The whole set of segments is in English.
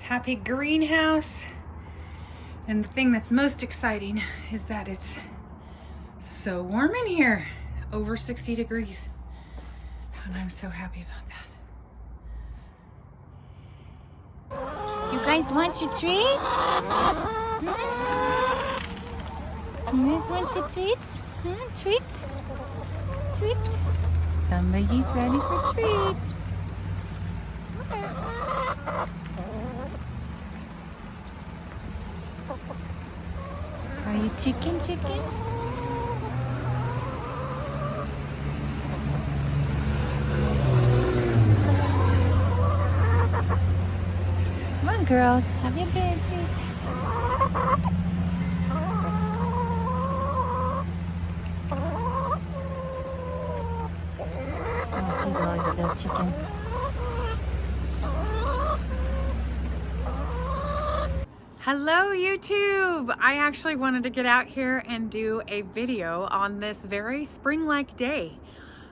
happy greenhouse. And the thing that's most exciting is that it's so warm in here, over 60 degrees. And I'm so happy about that. You guys want your treat? You guys want your treat? Treat? Treat? Somebody's ready for treats. Are you chicken? Come on, girls, have your bed treat. Oh, he loves a little chicken. Hello YouTube! I actually wanted to get out here and do a video on this very spring-like day.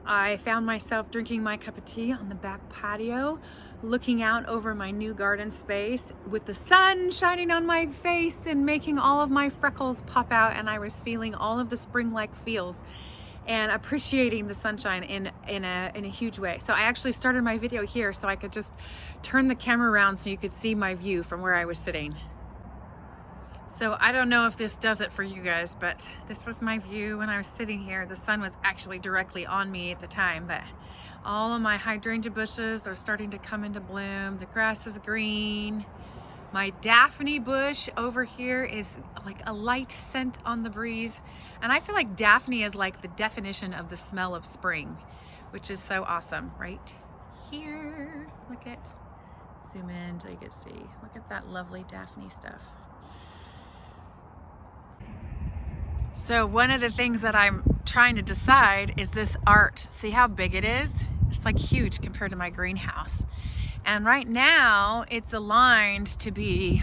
I found myself drinking my cup of tea on the back patio, looking out over my new garden space with the sun shining on my face and making all of my freckles pop out, and I was feeling all of the spring-like feels and appreciating the sunshine in a huge way. So I actually started my video here so I could just turn the camera around so you could see my view from where I was sitting. So I don't know if this does it for you guys, but this was my view when I was sitting here. The sun was actually directly on me at the time, but all of my hydrangea bushes are starting to come into bloom. The grass is green. My Daphne bush over here is like a light scent on the breeze. And I feel like Daphne is like the definition of the smell of spring, which is so awesome. Right here, look at, zoom in so you can see. Look at that lovely Daphne stuff. So one of the things that I'm trying to decide is this art. See how big it is? It's like huge compared to my greenhouse. And right now it's aligned to be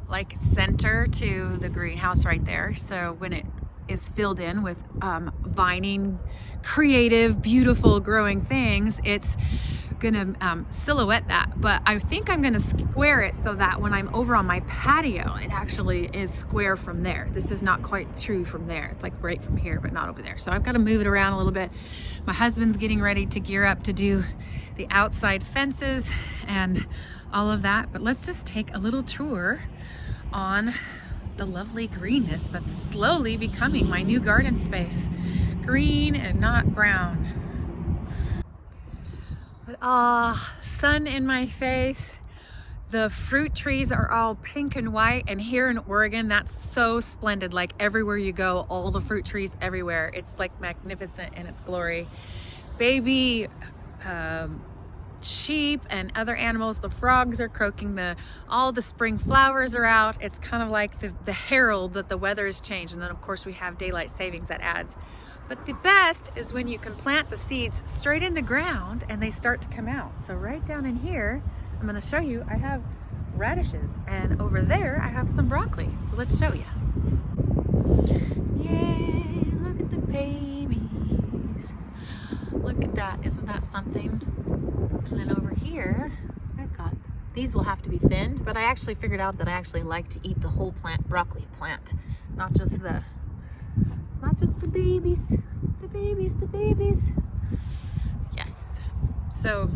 like center to the greenhouse right there. So when it is filled in with vining, creative, beautiful growing things, it's gonna silhouette that. But I think I'm gonna square it so that when I'm over on my patio, it actually is square from there. This is not quite true from there. It's like right from here, but not over there. So I've got to move it around a little bit. My husband's getting ready to gear up to do the outside fences and all of that. But let's just take a little tour on the lovely greenness that's slowly becoming my new garden space. Green and not brown. But sun in my face. The fruit trees are all pink and white, and here in Oregon, that's so splendid. Like everywhere you go, all the fruit trees everywhere. It's like magnificent in its glory. Baby sheep and other animals, the frogs are croaking, all the spring flowers are out. It's kind of like the herald that the weather has changed. And then of course we have daylight savings that adds. But the best is when you can plant the seeds straight in the ground and they start to come out. So right down in here, I'm going to show you, I have radishes, and over there I have some broccoli. So let's show you. Yay, look at the babies. Look at that, isn't that something? And then over here, I've got, these will have to be thinned, but I actually figured out that I actually like to eat the whole plant, broccoli plant, not just the babies, the babies. Yes. So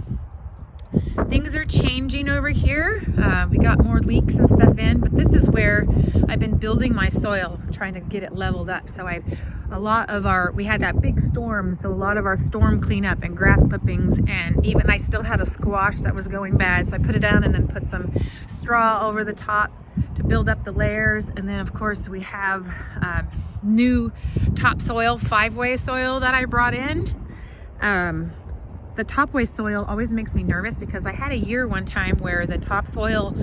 things are changing over here. We got more leeks and stuff in, but this is where I've been building my soil, trying to get it leveled up. So we had that big storm, so a lot of our storm cleanup and grass clippings, and even I still had a squash that was going bad, so I put it down and then put some straw over the top to build up the layers. And then of course we have new topsoil, 5-way soil that I brought in. The topway soil always makes me nervous because I had a year one time where the topsoil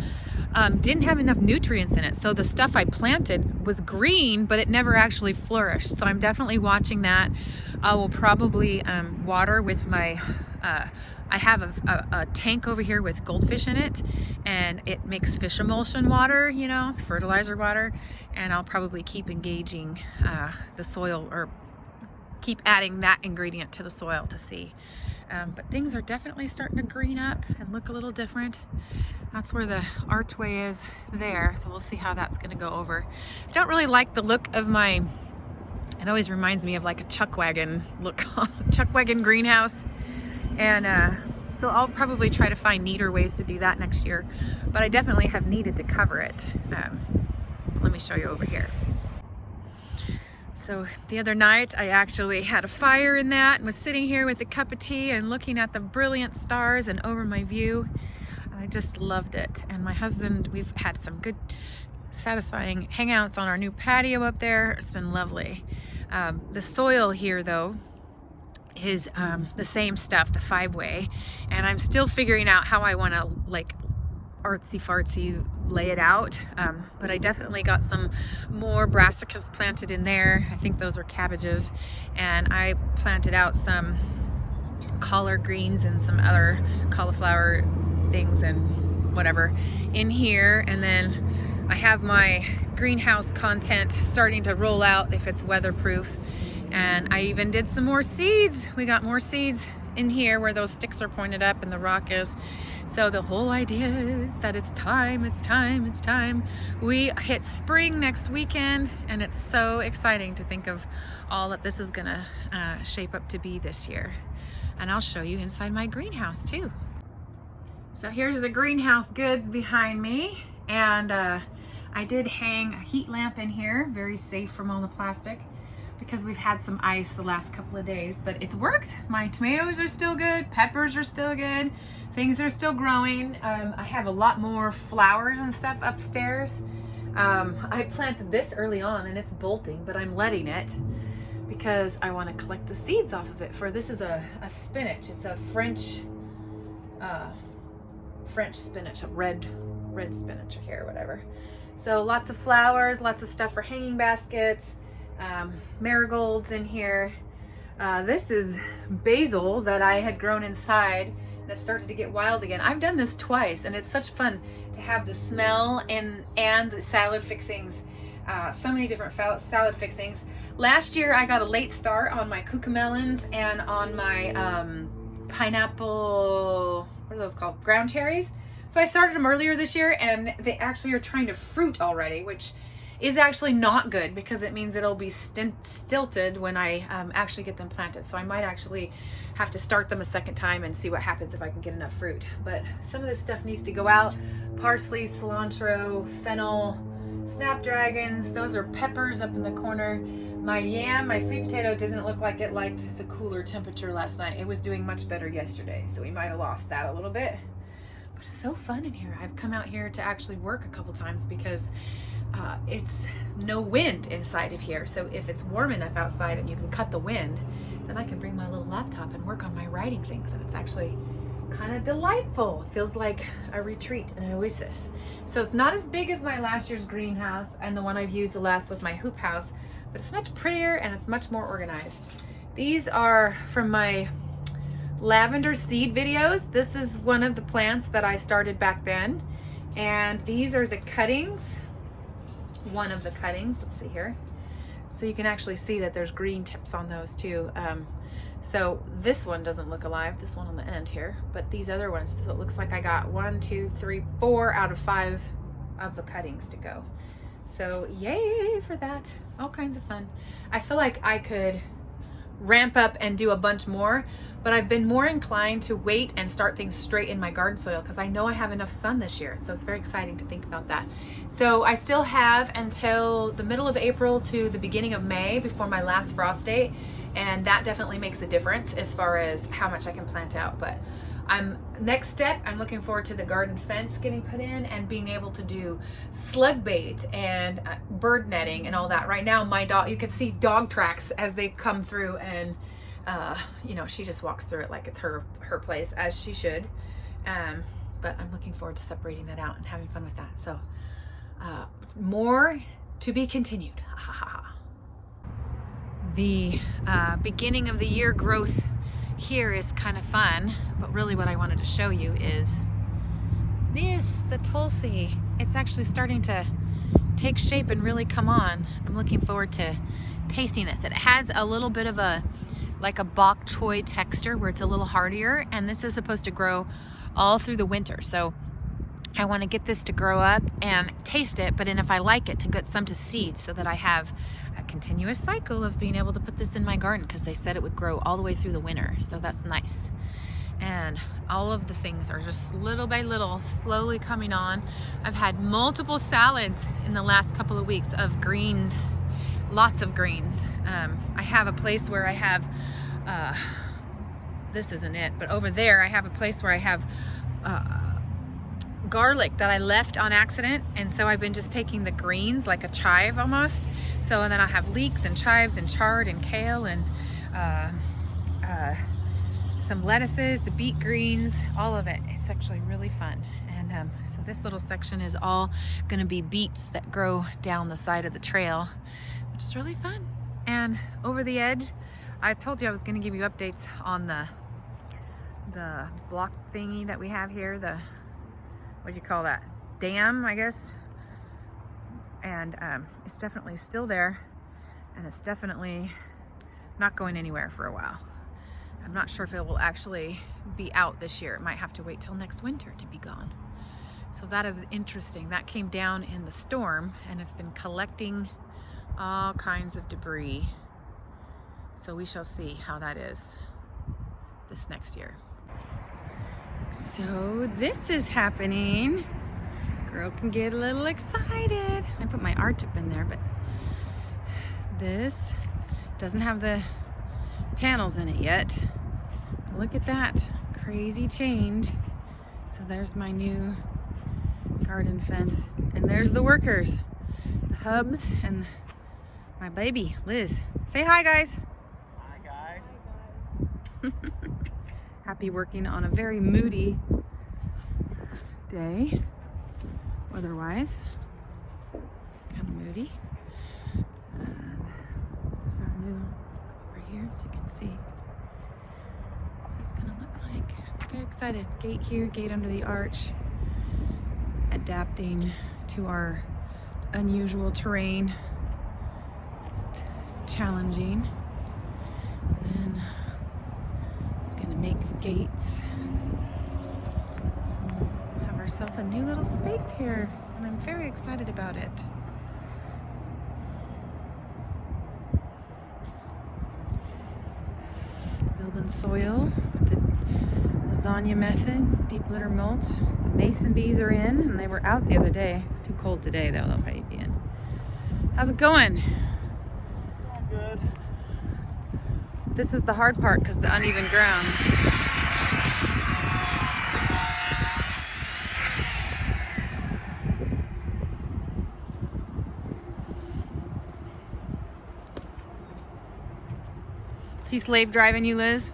didn't have enough nutrients in it. So the stuff I planted was green, but it never actually flourished. So I'm definitely watching that. I will probably water with my, I have a tank over here with goldfish in it, and it makes fish emulsion water, you know, fertilizer water. And I'll probably keep engaging the soil, or keep adding that ingredient to the soil to see But things are definitely starting to green up and look a little different. That's where the archway is there, so we'll see how that's gonna go over. I don't really like the look of my, it always reminds me of like a chuck wagon look, chuck wagon greenhouse. And so I'll probably try to find neater ways to do that next year, but I definitely have needed to cover it. Let me show you over here. So the other night I actually had a fire in that and was sitting here with a cup of tea and looking at the brilliant stars and over my view. And I just loved it. And my husband, we've had some good satisfying hangouts on our new patio up there. It's been lovely. The soil here though is the same stuff, the 5-way, and I'm still figuring out how I want to like artsy fartsy lay it out, but I definitely got some more brassicas planted in there. I think those are cabbages, and I planted out some collard greens and some other cauliflower things and whatever in here. And then I have my greenhouse content starting to roll out if it's weatherproof, and I even did some more seeds. We got more seeds in here where those sticks are pointed up and the rock is. So the whole idea is that it's time. We hit spring next weekend, and it's so exciting to think of all that this is gonna shape up to be this year. And I'll show you inside my greenhouse too. So here's the greenhouse goods behind me, and I did hang a heat lamp in here, very safe from all the plastic, because we've had some ice the last couple of days, but it's worked. My tomatoes are still good, peppers are still good, things are still growing. I have a lot more flowers and stuff upstairs. I planted this early on and it's bolting, but I'm letting it because I want to collect the seeds off of it. For this is a spinach. It's a French spinach, a red spinach here, whatever. So lots of flowers, lots of stuff for hanging baskets. Marigolds in here. This is basil that I had grown inside that started to get wild again. I've done this twice, and it's such fun to have the smell and the salad fixings. So many different salad fixings. Last year I got a late start on my cucamelons and on my pineapple, what are those called? Ground cherries. So I started them earlier this year, and they actually are trying to fruit already, which is actually not good because it means it'll be stilted when I actually get them planted. So I might actually have to start them a second time and see what happens if I can get enough fruit. But some of this stuff needs to go out. Parsley, cilantro, fennel, snapdragons. Those are peppers up in the corner. My yam, my sweet potato doesn't look like it liked the cooler temperature last night. It was doing much better yesterday, so we might have lost that a little bit. But it's so fun in here. I've come out here to actually work a couple times because it's no wind inside of here. So if it's warm enough outside and you can cut the wind, then I can bring my little laptop and work on my writing things. And it's actually kind of delightful. It feels like a retreat, an oasis. So it's not as big as my last year's greenhouse and the one I've used the last with my hoop house, but it's much prettier and it's much more organized. These are from my lavender seed videos. This is one of the plants that I started back then. And these are the cuttings. One of the cuttings, let's see here. So you can actually see that there's green tips on those too. So this one doesn't look alive, this one on the end here, but these other ones, so it looks like I got 1, 2, 3, 4 out of 5 of the cuttings to go. So yay for that, all kinds of fun. I feel like I could ramp up and do a bunch more, but I've been more inclined to wait and start things straight in my garden soil because I know I have enough sun this year. So it's very exciting to think about that. So I still have until the middle of April to the beginning of May before my last frost date. And that definitely makes a difference as far as how much I can plant out. But next step, I'm looking forward to the garden fence getting put in and being able to do slug bait and bird netting and all that. Right now, my dog, you can see dog tracks as they come through, and you know, she just walks through it like it's her place, as she should. But I'm looking forward to separating that out and having fun with that. So more to be continued. The beginning of the year growth here is kind of fun, but really what I wanted to show you is this, the Tulsi. It's actually starting to take shape and really come on. I'm looking forward to tasting this. It has a little bit of a like a bok choy texture where it's a little hardier, and this is supposed to grow all through the winter. So I want to get this to grow up and taste it, but then if I like it, to get some to seed so that I have a continuous cycle of being able to put this in my garden, because they said it would grow all the way through the winter. So that's nice. And all of the things are just little by little slowly coming on. I've had multiple salads in the last couple of weeks of greens, lots of greens. I have a place where I have, this isn't it, but over there I have a place where I have garlic that I left on accident, and so I've been just taking the greens like a chive almost. So and then I have leeks and chives and chard and kale and some lettuces, the beet greens, all of it. It's actually really fun. And so this little section is all going to be beets that grow down the side of the trail, which is really fun. And over the edge, I told you I was going to give you updates on the block thingy that we have here, the, what do you call that, dam, I guess. And it's definitely still there, and it's definitely not going anywhere for a while. I'm not sure if it will actually be out this year. It might have to wait till next winter to be gone. So that is interesting. That came down in the storm, and it's been collecting all kinds of debris. So we shall see how that is this next year. So this is happening. Girl can get a little excited. I put my arch up in there, but this doesn't have the panels in it yet. Look at that crazy change. So there's my new garden fence, and there's the workers, the hubs, and my baby Liz. Say hi, guys. Hi, guys. Happy working on a very moody day, weather-wise. Kind of moody. And there's our new over here, so you can see what it's gonna look like. Very excited. Gate here, gate under the arch. Adapting to our unusual terrain. It's challenging. And then it's gonna make the gates. Have ourselves a new little space here, and I'm very excited about it. Building soil with the lasagna method, deep litter mulch. The mason bees are in, and they were out the other day. It's too cold today though, they'll probably be in. How's it going? It's going good. This is the hard part because the uneven ground. Is he slave driving you, Liz?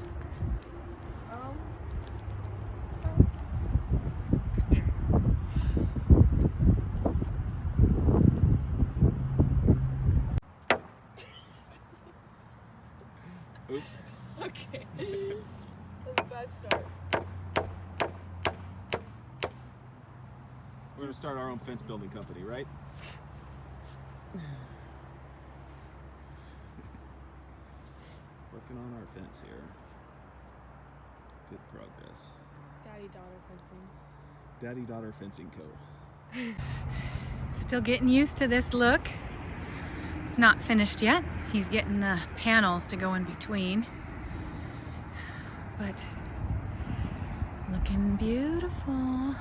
Oops. Okay. That's a bad start. We're gonna start our own fence building company, right? Working on our fence here. Good progress. Daddy-daughter fencing. Daddy-daughter fencing co. Still getting used to this look. It's not finished yet. He's getting the panels to go in between. But looking beautiful.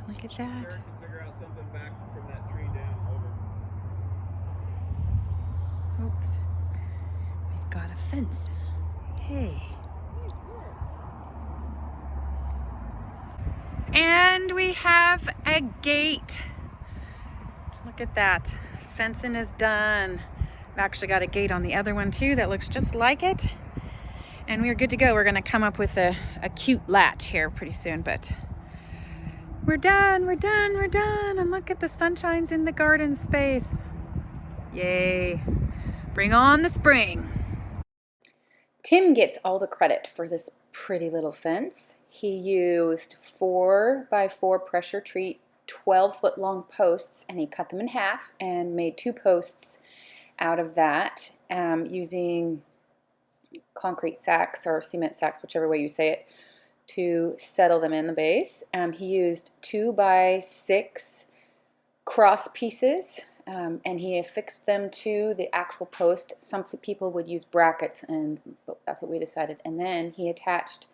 Look at that. Eric can figure out something back from that tree down over. Oops. We've got a fence. Hey. And we have a gate. Look at that. Fencing is done. I've actually got a gate on the other one too that looks just like it. And we're good to go. We're gonna come up with a cute latch here pretty soon, but we're done, we're done, we're done. And look at the sunshine's in the garden space. Yay. Bring on the spring. Tim gets all the credit for this pretty little fence. He used 4x4 pressure treat 12-foot long posts, and he cut them in half and made 2 posts out of that using concrete sacks or cement sacks, whichever way you say it, to settle them in the base. He used 2x6 cross pieces, and he affixed them to the actual post. Some people would use brackets, and that's what we decided. And then he attached,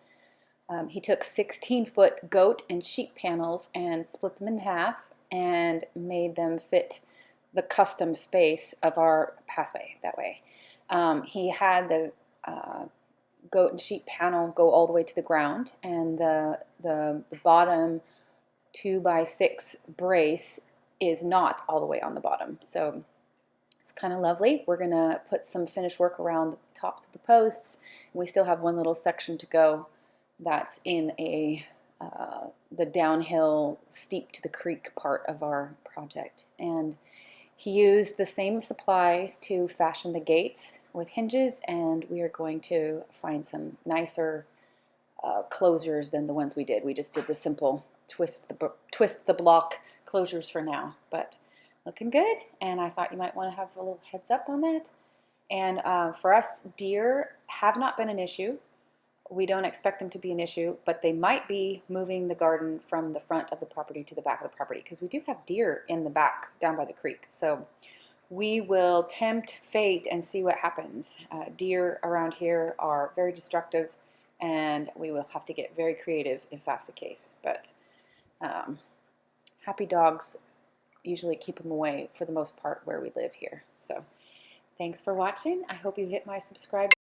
he took 16-foot goat and sheep panels and split them in half and made them fit the custom space of our pathway that way. He had the goat and sheep panel go all the way to the ground, and the bottom 2x6 brace is not all the way on the bottom. So it's kind of lovely. We're gonna put some finished work around the tops of the posts. We still have one little section to go that's in the downhill steep to the creek part of our project. And he used the same supplies to fashion the gates with hinges, and we are going to find some nicer closures than the ones we did. We just did the simple twist the block closures for now, but looking good, and I thought you might want to have a little heads up on that. And for us, deer have not been an issue. We don't expect them to be an issue, but they might be moving the garden from the front of the property to the back of the property, because we do have deer in the back down by the creek. So we will tempt fate and see what happens. Deer around here are very destructive, and we will have to get very creative if that's the case. But happy dogs usually keep them away for the most part where we live here. So thanks for watching. I hope you hit my subscribe